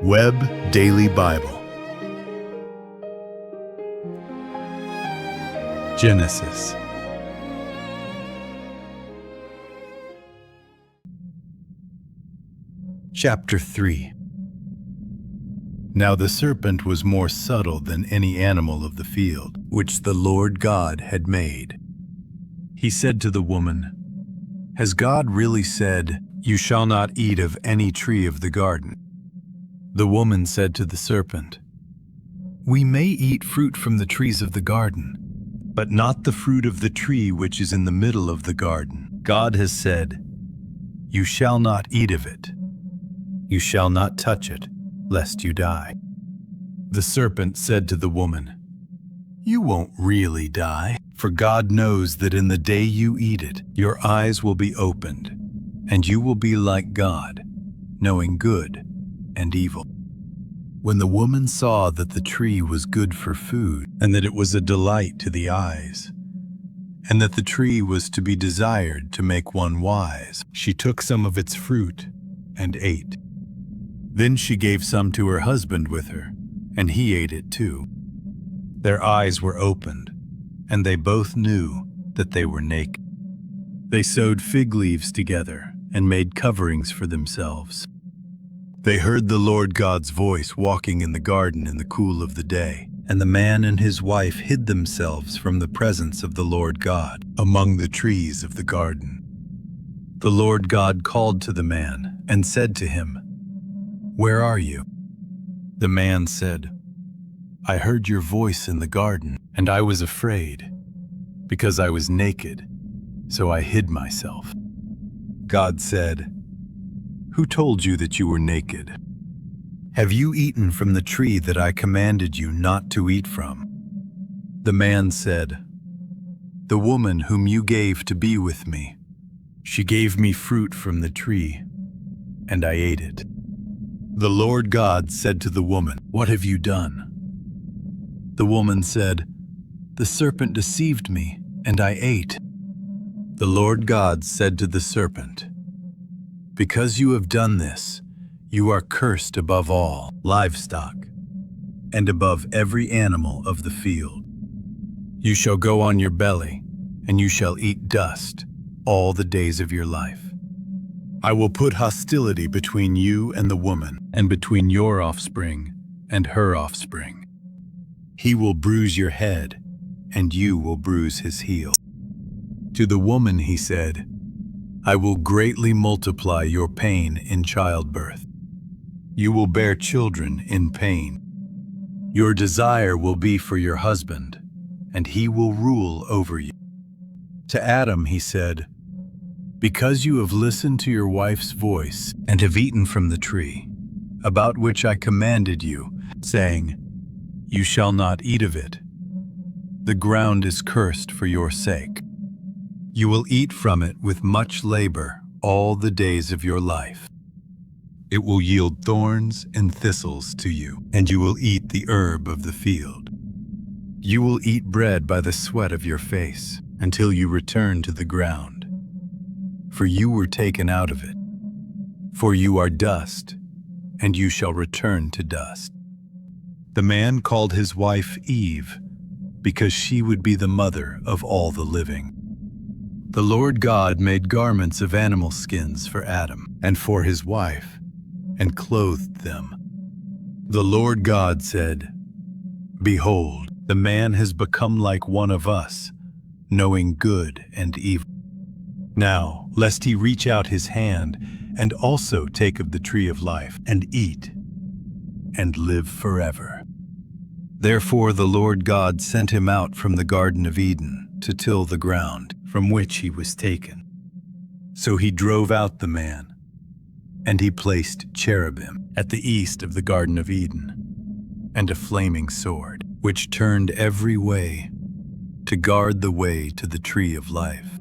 Web Daily Bible. Genesis. Chapter 3. Now the serpent was more subtle than any animal of the field, which the Lord God had made. He said to the woman, "Has God really said, 'You shall not eat of any tree of the garden'?" The woman said to the serpent, "We may eat fruit from the trees of the garden, but not the fruit of the tree which is in the middle of the garden. God has said, 'You shall not eat of it. You shall not touch it, lest you die.'" The serpent said to the woman, "You won't really die, for God knows that in the day you eat it, your eyes will be opened, and you will be like God, knowing good and evil." When the woman saw that the tree was good for food, and that it was a delight to the eyes, and that the tree was to be desired to make one wise, she took some of its fruit and ate. Then she gave some to her husband with her, and he ate it too. Their eyes were opened, and they both knew that they were naked. They sewed fig leaves together and made coverings for themselves. They heard the Lord God's voice walking in the garden in the cool of the day, and the man and his wife hid themselves from the presence of the Lord God among the trees of the garden. The Lord God called to the man and said to him, "Where are you?" The man said, "I heard your voice in the garden, and I was afraid, because I was naked, so I hid myself." God said, "Who told you that you were naked? Have you eaten from the tree that I commanded you not to eat from?" The man said, "The woman whom you gave to be with me, she gave me fruit from the tree, and I ate it." The Lord God said to the woman, "What have you done?" The woman said, "The serpent deceived me, and I ate." The Lord God said to the serpent, "Because you have done this, you are cursed above all livestock, and above every animal of the field. You shall go on your belly, and you shall eat dust all the days of your life. I will put hostility between you and the woman, and between your offspring and her offspring. He will bruise your head, and you will bruise his heel." To the woman he said, "I will greatly multiply your pain in childbirth. You will bear children in pain. Your desire will be for your husband, and he will rule over you." To Adam he said, "Because you have listened to your wife's voice and have eaten from the tree, about which I commanded you, saying, 'You shall not eat of it,' the ground is cursed for your sake. You will eat from it with much labor all the days of your life. It will yield thorns and thistles to you, and you will eat the herb of the field. You will eat bread by the sweat of your face until you return to the ground. For you were taken out of it. For you are dust, and you shall return to dust." The man called his wife Eve, because she would be the mother of all the living. The Lord God made garments of animal skins for Adam and for his wife, and clothed them. The Lord God said, "Behold, the man has become like one of us, knowing good and evil. Now, lest he reach out his hand and also take of the tree of life and eat and live forever." Therefore the Lord God sent him out from the Garden of Eden to till the ground from which he was taken. So he drove out the man, and he placed cherubim at the east of the Garden of Eden, and a flaming sword, which turned every way to guard the way to the tree of life.